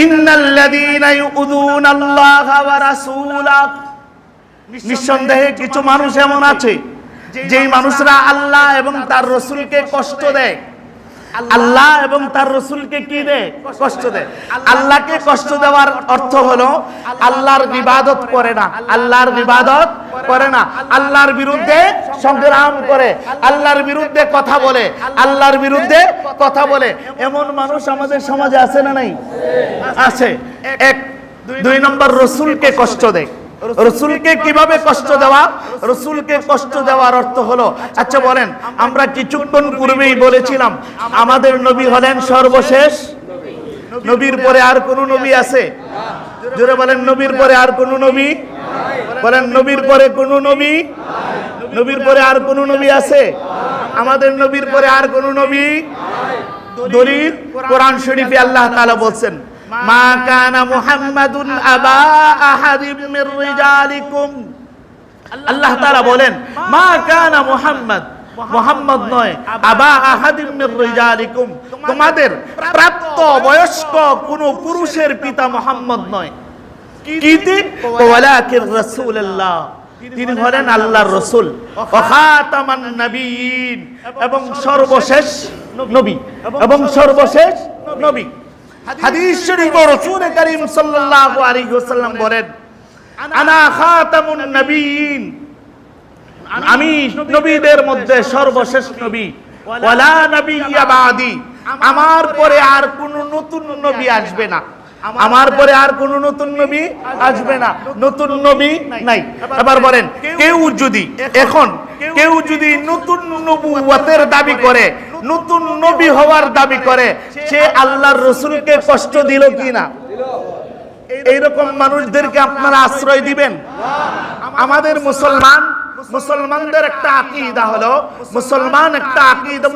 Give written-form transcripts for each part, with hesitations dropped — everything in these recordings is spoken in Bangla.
ইন্নাল্লাযীনা ইউযুনাল্লাহা ওয়া রাসূলাহ, নিঃসন্দেহে কিছু মানুষ এমন আছে যেই মানুষরা আল্লাহ এবং তার রাসূলকে কষ্ট দেয়। আল্লাহ এবং তার রাসূলকে কি দেয়? কষ্ট দেয়। আল্লাহকে কষ্ট দেওয়ার অর্থ হলো আল্লাহর ইবাদত করে না, আল্লাহর ইবাদত করে না, আল্লাহর বিরুদ্ধে সংগ্রাম করে, আল্লাহর বিরুদ্ধে কথা বলে, আল্লাহর বিরুদ্ধে কথা বলে। এমন মানুষ আমাদের সমাজে আছে না নাই? আছে। এক। দুই নম্বর, রাসূলকে কষ্ট দেয়। রাসূলকে কিভাবে কষ্ট দেওয়া? রাসূলকে কষ্ট দেওয়ার অর্থ হলো, আচ্ছা বলেন, আমরা কিছুক্ষণ পূর্বেই বলেছিলাম আমাদের নবী হলেন সর্বশেষ নবীর পরে আর কোন নবী আছে? জোরে বলেন, নবীর পরে আর কোন নবী? বলেন, নবীর পরে কোন নবী? নবীর পরে আর কোন নবী আছে? আমাদের নবীর পরে আর কোন নবী? দলিল কোরআন শরীফে আল্লাহ তাআলা বলছেন, মা কানা মুহাম্মাদুন আবা আহাদিম মির রিজালিকুম। আল্লাহ তাআলা বলেন, মা কানা মুহাম্মাদ, মুহাম্মদ নয়, আবা আহাদিম মির রিজালিকুম, তোমাদের প্রাপ্ত বয়স্ক কোন পুরুষের পিতা মুহাম্মদ নয়। কিন্তু ওয়ালাকির রাসূলুল্লাহ, তিনি হলেন আল্লাহর রাসূল, ওয়া খাতামান নবিয়্যিন, এবং সর্বশেষ নবী, এবং সর্বশেষ নবী। হাদিস শরীফে রাসূল করিম সাল্লাল্লাহু আলাইহি ওয়াসাল্লাম বলেন, আনা খাতামুন নবিয়্যিন, আমি নবীদের মধ্যে সর্বশেষ নবী, ওয়ালা নাবিয়্যা বাদি, আমার পরে আর কোন নতুন নবী আসবে না, আমার পরে আর কোন নতুন নবী আসবে না, নতুন নবী নাই। এবার বলেন, কেউ যদি নতুন নবুয়তের দাবি করে, নতুন নবী হওয়ার দাবি করে, সে আল্লাহর রাসূলকে কষ্ট দিল কি না? এইরকম মানুষদেরকে আপনারা আশ্রয় দিবেন? আমাদের মুসলমানদের একটা আকীদা হলো,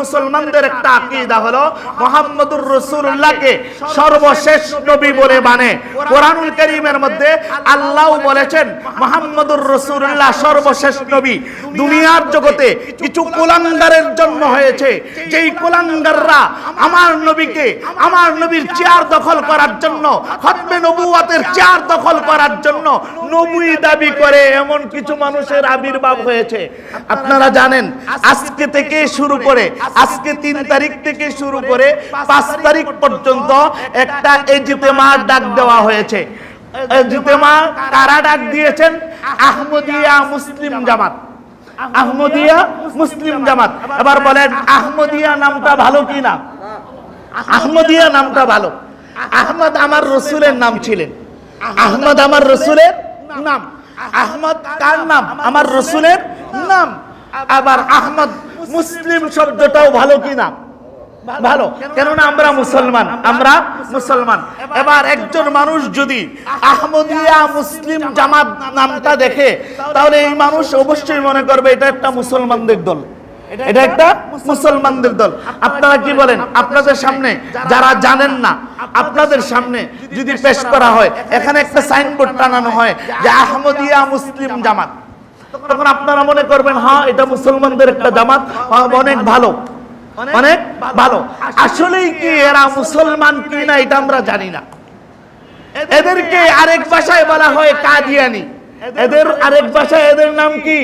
মুসলমানদের একটা আকীদা হলো মুহাম্মদুর রাসূলুল্লাহকে সর্বশেষ নবী বলে মানে। কোরআনুল কারীমের মধ্যে আল্লাহ বলেছেন মুহাম্মদুর রাসূলুল্লাহ সর্বশেষ নবী। দুনিয়ার জগতে কিছু কুলাঙ্গারের জন্ম হয়েছে, যেই কুলাঙ্গাররা আমার নবীকে, আমার নবীর চেয়ার দখল করার জন্য, খতমে নবুয়তের চেয়ার দখল করার জন্য নবী দাবি করে। এমন কিছু মানুষের আবির্ভাব হয়েছে। আপনারা জানেন, আজকে থেকে শুরু করে, আজকে 3 তারিখ থেকে শুরু করে 5 তারিখ পর্যন্ত একটা ইজতেমার ডাক দেওয়া হয়েছে। ইজতেমা কারা ডাক দিয়েছেন? আহমদিয়া মুসলিম জামাত, আহমদিয়া মুসলিম জামাত। এবার বলেন, আহমদিয়া নামটা ভালো কি না? আহমদিয়া নামটা ভালো। আহমদ আমার রাসূলের নাম ছিলেন, আহমদ আমার রাসূলের নাম। আহমদ কার নাম? আমার রাসূলের নাম। আবার আহমদ মুসলিম শব্দটাও ভালো কি না? ভালো, কেননা আমরা মুসলমান। এবার একজন মানুষ যদি আহমদিয়া মুসলিম জামাত নামটা দেখে, তাহলে এই মানুষ অবশ্যই মনে করবে এটা একটা মুসলমানদের দল, এটা একটা মুসলমানদের দল। আপনারা কি বলেন? আপনাদের সামনে যারা জানেন না, আপনাদের সামনে যদি পেশ করা হয়, এখানে একটা সাইনবোর্ড টানানো হয় যে আহমদিয়া মুসলিম জামাত, তখন আপনারা মনে করবেন হ্যাঁ এটা মুসলমানদের একটা জামাত, অনেক ভালো, অনেক ভালো। আসলেই কি এরা মুসলমান কি না এটা আমরা জানি না। এদেরকে আরেক ভাষায় বলা হয় কাদিয়ানি। এদের আরেক ভাষায় এদের নাম কি?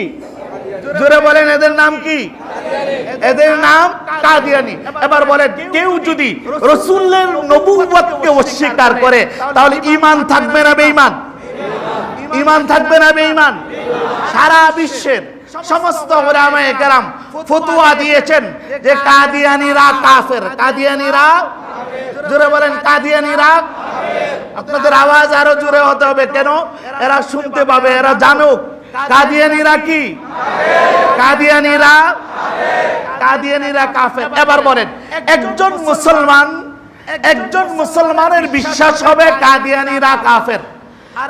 জোরে বলেন, এদের নাম কি? এদের নাম কাদিয়ানি। এবার বলেন, কেউ যদি রাসূলের নবুয়তকে অস্বীকার করে, তাহলে ঈমান থাকবে না বেঈমান? ঈমান থাকবে না বেঈমান? সারা বিশ্বের সমস্ত উলামায়ে কেরাম ফতোয়া দিয়েছেন যে কাদিয়ানীরা কাফের, কাদিয়ানীরা, জোরে বলেন, কাদিয়ানীরা। আপনাদের আওয়াজ আরো জোরে হতে হবে, কেন? এরা শুনতে পাবে, এরা জানুক কাদিয়ানীরা কি? কাদিয়ানীরা কাফের। এবার বলেন, একজন মুসলমানের বিশ্বাস হবে কাদিয়ানীরা কাফের।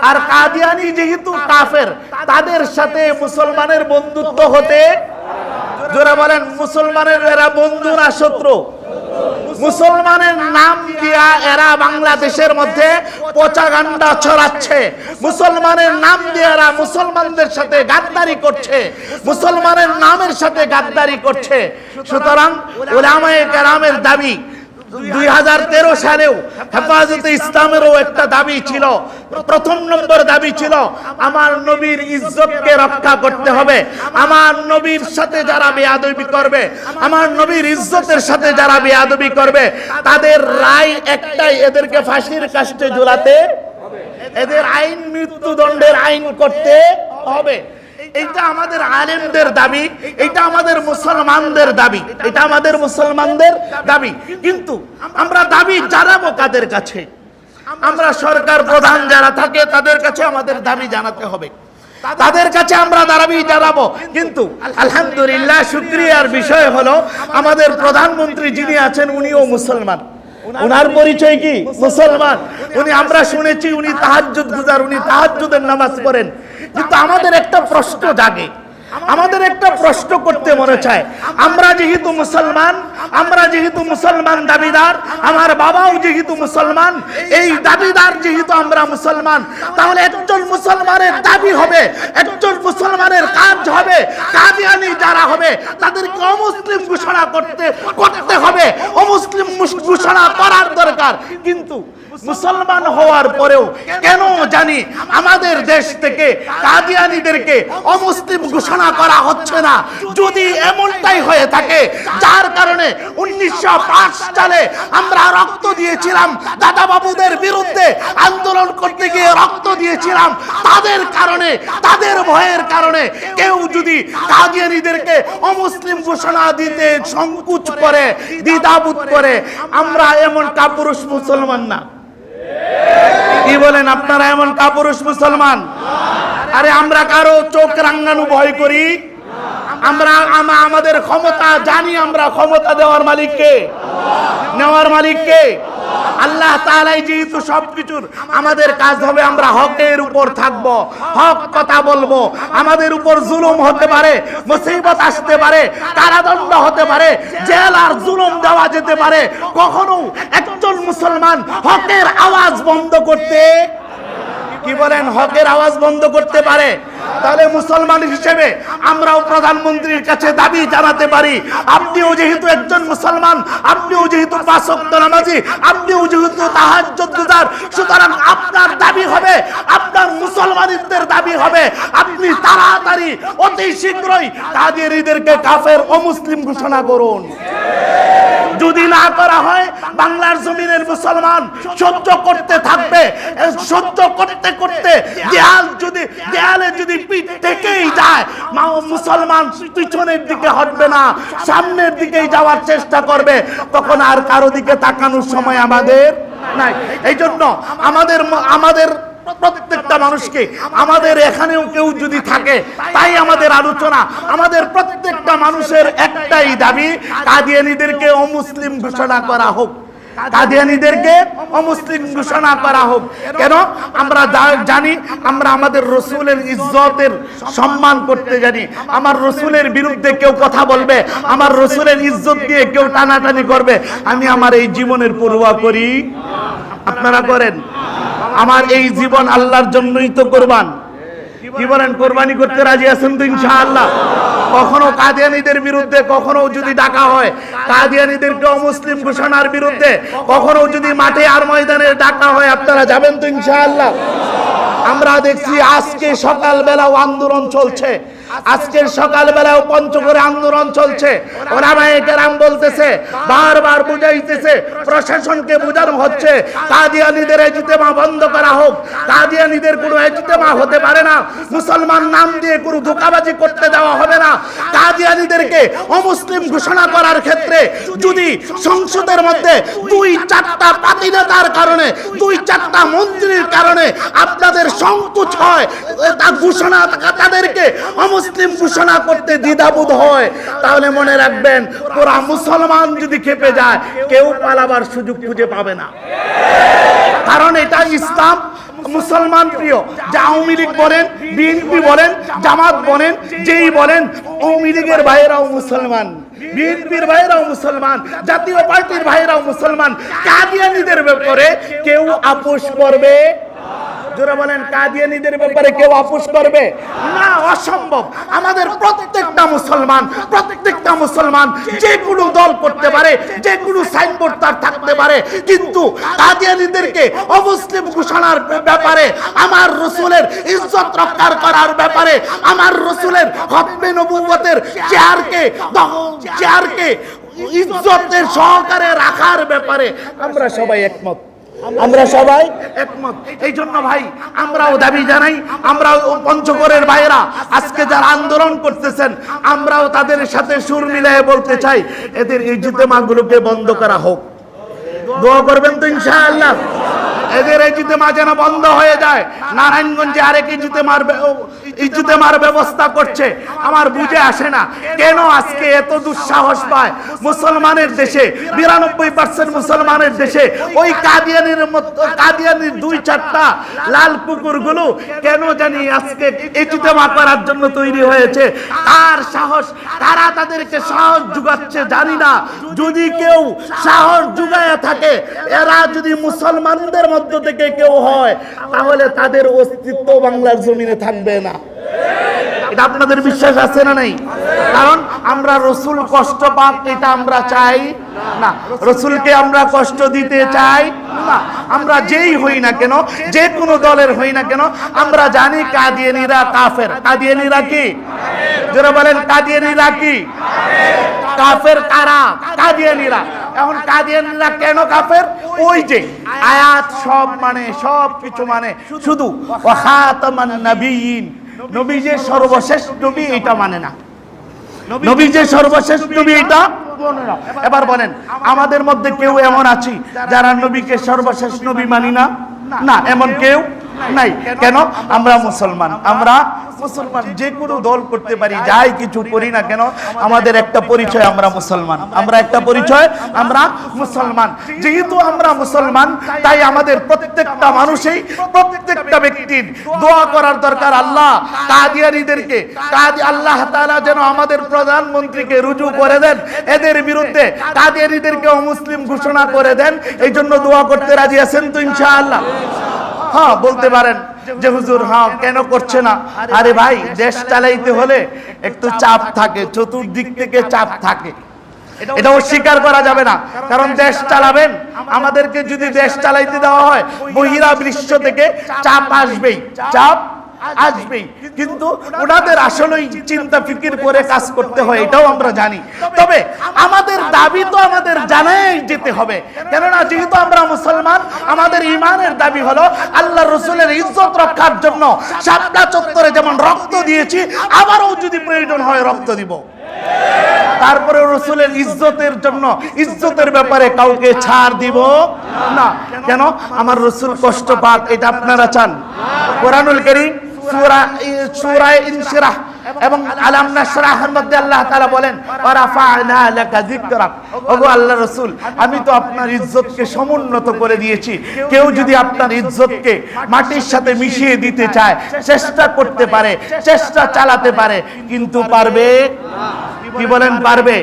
আর কাদিয়ানী যেহেতু কাফের, তাদের সাথে মুসলমানের বন্ধুত্ব হতে, জোরে বলেন, মুসলমানের এরা বন্ধু না শত্রু? মুসলমানের নাম দিয়া এরা বাংলাদেশের মধ্যে প্রচাগান্ডা ছড়াচ্ছে, মুসলমানের নাম দিয়ে এরা মুসলমানদের সাথে গাদ্দারি করছে, মুসলমানের নামের সাথে গাদ্দারি করছে। সুতরাং উলামায়ে কেরামের দাবি, 2013 সালেও হেফাজতে ইসলামেরও একটা দাবি ছিল, প্রথম নম্বর দাবি ছিল আমার নবীর ইজ্জতকে রক্ষা করতে হবে। আমার নবীর সাথে যারা বেয়াদবি করবে, আমার নবীর ইজ্জতের সাথে যারা বেয়াদবি করবে, তাদের রায় একটাই, এদেরকে ফাঁসির কাস্টে ঝুলাতে, এদের আইন মৃত্যুদণ্ডের আইন করতে হবে। এটা আমাদের আলেমদের দাবি, এটা আমাদের মুসলমানদের দাবি, এটা আমাদের মুসলমানদের দাবি। কিন্তু আমরা দাবি জানাবো কাদের কাছে? আমরা সরকার প্রধান যারা থাকে তাদের কাছে আমাদের দাবি জানাতে হবে, তাদের কাছে আমরা দাবি জানাবো। কিন্তু আলহামদুলিল্লাহ শুকরিয়ার বিষয় হলো আমাদের প্রধানমন্ত্রী যিনি আছেন উনিও মুসলমান। উনার পরিচয় কি? মুসলমান। উনি, আমরা শুনেছি উনি তাহাজ্জুদ গুজার, উনি তাহাজ্জুদের নামাজ পড়েন। কিন্তু আমাদের একটা প্রশ্ন জাগে, আমাদের একটা প্রশ্ন করতে মনে চায়, আমরা যেহেতু মুসলমান, আমরা যেহেতু মুসলমান দাবিদার, আমার বাবাও যেহেতু মুসলমান, এই দাবিদার যেহেতু আমরা মুসলমান, তাহলে একজন মুসলমানের দাবি হবে, একজন মুসলমানের কাজ হবে, কাদিয়ানি যারা হবে তাদেরকে অমুসলিম ঘোষণা করতে হবে, অমুসলিম ঘোষণা করার দরকার। কিন্তু মুসলমান হওয়ার পরেও কেন জানি আমাদের দেশ থেকে কাদিয়ানীদেরকে অমুসলিম ঘোষণা করা হচ্ছে না। যদি এমনটাই হয়ে থাকে, যার কারণে 1905 সালে আমরা রক্ত দিয়েছিলাম, দাদা বাবুদের বিরুদ্ধে আন্দোলন করতে গিয়ে রক্ত দিয়েছিলাম, তাদের কারণে, তাদের ভয়ের কারণে কেউ যদি কাদিয়ানীদেরকে অমুসলিম ঘোষণা দিতে সংকোচ করে, দ্বিধাবোধ করে, আমরা এমন কাপুরুষ মুসলমান না। কি বলেন আপনারা? এমন কাপুরুষ মুসলমান? আরে আমরা কারো চোখ রাঙানো ভয় করি? আমরা আমাদের ক্ষমতা জানি, আমরা ক্ষমতা দেওয়ার মালিককে, নেওয়ার মালিককে আল্লাহ তাআলাই। যেহেতু সবকিছুর আমাদের কাজ হবে, আমরা হকের উপর থাকব, হক কথা বলবো। আমাদের উপর জুলুম হতে পারে, মুসিবত আসতে পারে, কারাদণ্ড হতে পারে, জেল আর জুলুম দেওয়া যেতে পারে, কখনো একজন মুসলমান হকের আওয়াজ বন্ধ করতে, কি বলেন, হকের আওয়াজ বন্ধ করতে পারে? তাহলে মুসলমান হিসেবে আমরাও প্রধানমন্ত্রীর কাছে দাবি জানাতে পারি, আপনিও যেহেতু একজন মুসলমান, আপনিও যেহেতু 5 ওয়াক্ত নামাজি, আপনিও যেহেতু তাহাজ্জুদ গুজার, সুতরাং আপনার দাবি হবে, আপনার মুসলমানদের দাবি হবে, আপনি তাড়াতাড়ি অতি শীঘ্রই কাদিয়ানীদেরকে কাফের অমুসলিম ঘোষণা করুন। যদি না করা হয়, বাংলার জমিনের মুসলমান সহ্য করতে থাকবে, সহ্য করতে করতে দেয়ালে যদি পিঠ থেকেই যায়, মুসলমান পিছনের দিকে হটবে না, সামনের দিকেই যাওয়ার চেষ্টা করবে, তখন আর কারো দিকে তাকানোর সময় আমাদের নাই। এই জন্য আমাদের প্রত্যেকটা মানুষকে, আমাদের এখানেও কেউ যদি থাকে, তাই আমাদের আলোচনা, আমাদের প্রত্যেকটা মানুষের একটাই দাবি, কাদিয়ানীদেরকে অমুসলিম ঘোষণা করা হোক, কাদিয়ানীদেরকে অমুসলিম ঘোষণা করা হোক। কেন? আমরা জানি, আমরা আমাদের রসুলের ইজ্জতের সম্মান করতে জানি। আমার রসুলের বিরুদ্ধে কেউ কথা বলবে, আমার রসুলের ইজ্জত দিয়ে কেউ টানাটানি করবে, আমি আমার এই জীবনের পরোয়া করি? আপনারা করেন? আমার এই জীবন আল্লাহর জন্যই তো কোরবান। কি বলেন? কোরবানি করতে রাজি আছেন তো ইনশাআল্লাহ? কখনো কাদিয়ানীদের বিরুদ্ধে, কখনো যদি ডাকা হয় কাদিয়ানীদেরকে অমুসলিম ঘোষণার বিরুদ্ধে, কখনো যদি মাঠে আর ময়দানে ডাকা হয়, আপনারা যাবেন তো ইনশাআল্লাহ? আমরা দেখছি আজকে সকালবেলাও আন্দোলন চলছে, আজকের সকালবেলাও পঞ্চগড়ে আন্দোলন চলছে। ওলামায়ে কেরাম বলতেছে, বারবার বুঝাইতেছে, প্রশাসনকে বোঝানো হচ্ছে কাদিয়ানীদের ইজতেমা বন্ধ করা হোক, কাদিয়ানীদের কোনো ইজতেমা হতে পারে না, মুসলমান নাম দিয়ে কোনো ধোঁকাবাজি করতে দেওয়া হবে না। কাদিয়ানীদেরকে অমুসলিম ঘোষণা করার ক্ষেত্রে যদি সংসদের মধ্যে 2-4টা পার্টি নেতার কারণে, 2-4টা মন্ত্রীর কারণে আপনাদের সংকোচ হয়, তা ঘোষণা, তাদেরকে মুসলিম ঘোষণা করতে দ্বিধাবোধ হয়, তাহলে মনে রাখবেন, পুরা মুসলমান যদি খেপে যায়, কেউ পালাবার সুযোগ খুঁজে পাবে না। কারণ এটা ইসলাম মুসলমান প্রিয়। যে আওয়ামী লীগ বলেন, বিএনপি বলেন, জামাত বলেন, যেই বলেন, আওয়ামী লীগের ভাইয়েরাও মুসলমান, বিএনপির ভাইয়েরাও মুসলমান, জাতীয় পার্টির ভাইয়েরাও মুসলমান। কাদিয়ানীদের ব্যাপারে কেউ আপোষ করবে জোরে বলেন, কাদিয়ানীদের ব্যাপারে কেউ আপোষ করবে না? অসম্ভব। আমাদের প্রত্যেকটা মুসলমান যে কোনো দল করতে পারে, যে কোনো সাইনবোর্ড তার থাকতে পারে, কিন্তু কাদিয়ানীদেরকে অমুসলিম ঘোষণার ব্যাপারে, আমার রাসূলের ইজ্জত রক্ষা করার ব্যাপারে, আমার রাসূলের খতমে নবুয়তের চেয়ারকে ইজ্জতের সহকারে রাখার ব্যাপারে আমরা সবাই একমত। এই জন্য ভাই আমরাও দাবি জানাই, আমরাও পঞ্চগড়ের ভাইরা আজকে যারা আন্দোলন করতেছেন, আমরাও তাদের সাথে সুর মিলিয়ে বলতে চাই, এদের ইজতেমাগুলোকে বন্ধ করা হোক। দোয়া করবেন তো ইনশাআল্লাহ? এদের ইজতেমা যেন বন্ধ হয়ে যায়। নারায়ণগঞ্জে আরেক ইজতেমার ব্যবস্থা করছে। আমার বুঝে আসে না কেন আজকে এত দুঃসাহস পায় মুসলমানের দেশে, 92% মুসলমানের দেশে ওই কাদিয়ানির 2-4টা লাল কুকুরগুলো কেন জানি আজকে ইজতেমা করার জন্য তৈরি হয়েছে। আর সাহস, তারা তাদেরকে সাহস জুগাচ্ছে জানি না। যদি কেউ সাহস জুগায় থাকে, এরা যদি মুসলমানদের মধ্য থেকে কেউ হয়, তাহলে তাদের অস্তিত্ব বাংলার জমিনে থাকবে না। এটা আপনাদের বিশ্বাস আছে না নাই? কারণ আমরা রাসূল কষ্ট পাক এটা আমরা চাই না, রাসূলকে আমরা কষ্ট দিতে চাই না। আমরা যেই হই না কেন, যে কোনো দলের হই না কেন, আমরা জানি কাদিয়ানীরা কাফের। কাদিয়ানীরা কি? যারা বলেন কাদিয়ানীরা কি কাফের? কারা? কাদিয়ানীরা। এখন কাদিয়ানীরা কেন কাফের? ওই যে আয়াত সব মানে, সব কিছু মানে, শুধু ওয়া খাতামান নাবিয়িন, নবী যে সর্বশেষ নবী এটা মানে না। নবী যে সর্বশেষ নবী এটা মানে না। এবার বলেন, আমাদের মধ্যে কেউ এমন আছি যারা নবীকে সর্বশেষ নবী মানি না? না, এমন কেউ নাই। কেন? আমরা মুসলমান। আমরা মুসলমান, যে কোনো দল করতে পারি, যাই কিছু করি না কেন, আমাদের একটা পরিচয়, আমরা মুসলমান। আমরা একটা পরিচয়, আমরা মুসলমান। যেহেতু আমরা মুসলমান, তাই আমাদের প্রত্যেকটা মানুষই, প্রত্যেকটা ব্যক্তির দোয়া করার দরকার। আল্লাহ কাদিয়ানীদেরকে, আল্লাহ তাআলা যেন আমাদের প্রধানমন্ত্রীকে রুজু করে দেন, এদের বিরুদ্ধে কাদিয়ানীদেরকে অমুসলিম ঘোষণা করে দেন। এই জন্য দোয়া করতে রাজি আছেন তো ইনশাআল্লাহ? হ্যাঁ, বলতে পারেন যে হুজুর হ্যাঁ কেন করছে না? আরে ভাই, দেশ চালাইতে হলে একটু চাপ থাকে, চতুর্দিক থেকে চাপ থাকে, এটা অস্বীকার করা যাবে না। কারণ দেশ চালাবেন, আমাদেরকে যদি দেশ চালাইতে দেওয়া হয়, বহিরা বিশ্ব থেকে চাপ আসবেই, চাপ আসবেই। কিন্তু ওনাদের আসলেই চিন্তা ফিকির করে কাজ করতে হয়, এটাও আমরা জানি। তবে আমাদের দাবি তো আমাদের জানাই যেতে হবে, কেননা যেহেতু আমরা মুসলমান, আমাদের ইমানের দাবি হলো আল্লাহ রাসূলের ইজ্জত রক্ষার জন্য শাপলা চত্বরে যেমন রক্ত দিয়েছি, আবারও যদি প্রয়োজন হয় রক্ত দিব। তারপরে রাসূলের ইজ্জতের জন্য, ইজ্জতের ব্যাপারে কাউকে ছাড় দিব না। কেন? আমার রাসূল কষ্ট পাক, এটা আপনারা চান? কোরআনুল কারীম সূরা ইনশিরাহ এবং আলাম নাশরাহের মধ্যে আল্লাহ তাআলা বলেন, ওয়া রাফা'না লাকা যিকরাক। ওগো আল্লাহ রাসূল, আমি তো আপনার ইজ্জতকে সমুন্নত করে দিয়েছি। কেউ যদি আপনার ইজ্জতকে মাটির সাথে মিশিয়ে দিতে চায়, চেষ্টা করতে পারে, চেষ্টা চালাতে পারে, কিন্তু পারবে? কি বলেন, পারবে?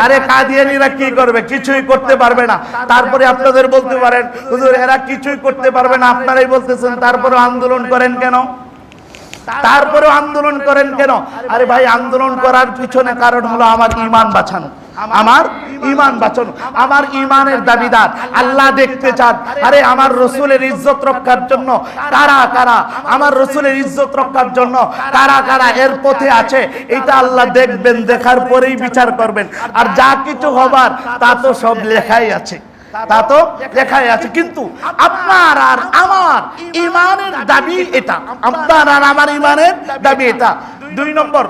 আরে কাদিয়ানীরা কি করবে? কিছুই করতে পারবে না। তারপরে আপনাদের বলতে পারেন, হুজুর এরা কিছুই করতে পারবে না, আপনারাই বলতেছেন, তারপরে আন্দোলন করেন কেন? তারপরেও আন্দোলন করেন কেন? আরে ভাই, আন্দোলন করার পিছনে কারণ হলো আমার ঈমান বাঁচানো, আমার ঈমান বাঁচানো, আমার ঈমানের দাবিদার আল্লাহ দেখতে চান। আরে আমার রাসূলের ইজ্জত রক্ষার জন্য কারা কারা, আমার রাসূলের ইজ্জত রক্ষার জন্য কারা কারা এর পথে আছে, এটা আল্লাহ দেখবেন, দেখার পরেই বিচার করবেন। আর যা কিছু হবার তা তো সব লেখাই আছে, তা তো লেখাই আছে। কিন্তু আপনার আর আমার ঈমানের দাবি এটা, আপনার আর আমার ঈমানের দাবি এটা। 2 নম্বর